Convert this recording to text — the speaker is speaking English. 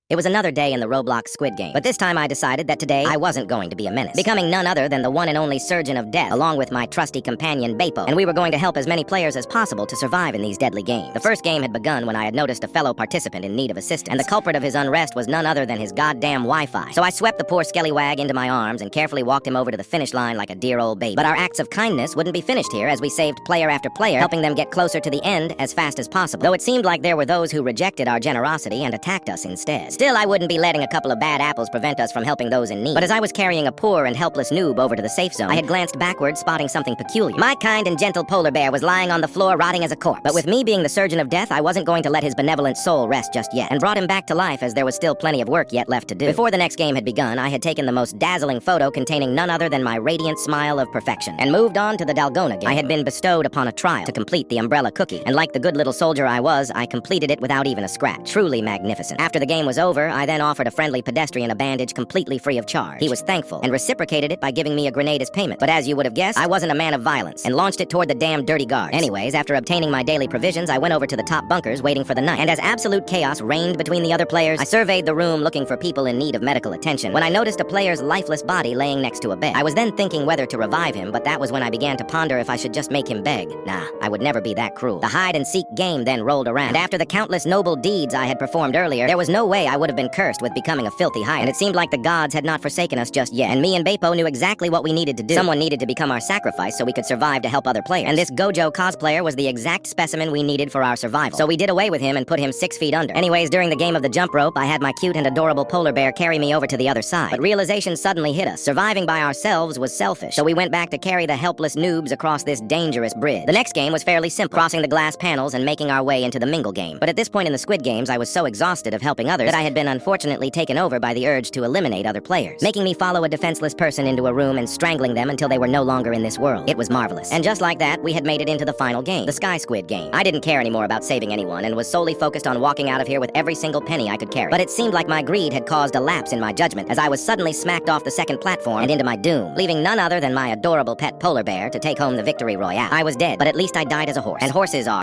It was another day in the Roblox Squid Game, but this time I decided that today I wasn't going to be a menace, becoming none other than the one and only Surgeon of Death, along with my trusty companion Beppo, and we were going to help as many players as possible to survive in these deadly games. The first game had begun when I had noticed a fellow participant in need of assistance, and the culprit of his unrest was none other than his goddamn Wi-Fi. So I swept the poor skellywag into my arms and carefully walked him over to the finish line like a dear old baby. But our acts of kindness wouldn't be finished here, as we saved player after player, helping them get closer to the end as fast as possible, though it seemed like there were those who rejected our generosity and attacked us instead. Still, I wouldn't be letting a couple of bad apples prevent us from helping those in need. But as I was carrying a poor and helpless noob over to the safe zone, I had glanced backward, spotting something peculiar. My kind and gentle polar bear was lying on the floor, rotting as a corpse. But with me being the Surgeon of Death, I wasn't going to let his benevolent soul rest just yet, and brought him back to life as there was still plenty of work yet left to do. Before the next game had begun, I had taken the most dazzling photo containing none other than my radiant smile of perfection, and moved on to the Dalgona game. I had been bestowed upon a trial to complete the umbrella cookie, and like the good little soldier I was, I completed it without even a scratch. Truly magnificent. After the game was over, I then offered a friendly pedestrian a bandage completely free of charge. He was thankful, and reciprocated it by giving me a grenade as payment. But as you would have guessed, I wasn't a man of violence, and launched it toward the damn dirty guards. Anyways, after obtaining my daily provisions, I went over to the top bunkers waiting for the night, and as absolute chaos reigned between the other players, I surveyed the room looking for people in need of medical attention, when I noticed a player's lifeless body laying next to a bed. I was then thinking whether to revive him, but that was when I began to ponder if I should just make him beg. Nah, I would never be that cruel. The hide-and-seek game then rolled around, and after the countless noble deeds I had performed earlier, there was no way I would have been cursed with becoming a filthy hide, and it seemed like the gods had not forsaken us just yet, and me and Beppo knew exactly what we needed to do. Someone needed to become our sacrifice so we could survive to help other players, and this Gojo cosplayer was the exact specimen we needed for our survival. So we did away with him and put him 6 feet under. Anyways, during the game of the jump rope, I had my cute and adorable polar bear carry me over to the other side, but realization suddenly hit us. Surviving by ourselves was selfish, so we went back to carry the helpless noobs across this dangerous bridge. The next game was fairly simple, crossing the glass panels and making our way into the mingle game. But at this point in the Squid Games, I was so exhausted of helping others that I had been unfortunately taken over by the urge to eliminate other players, making me follow a defenseless person into a room and strangling them until they were no longer in this world. It was marvelous. And just like that, we had made it into the final game, the Sky Squid game. I didn't care anymore about saving anyone and was solely focused on walking out of here with every single penny I could carry. But it seemed like my greed had caused a lapse in my judgment, as I was suddenly smacked off the second platform and into my doom, leaving none other than my adorable pet polar bear to take home the victory royale. I was dead, but at least I died as a horse. And horses are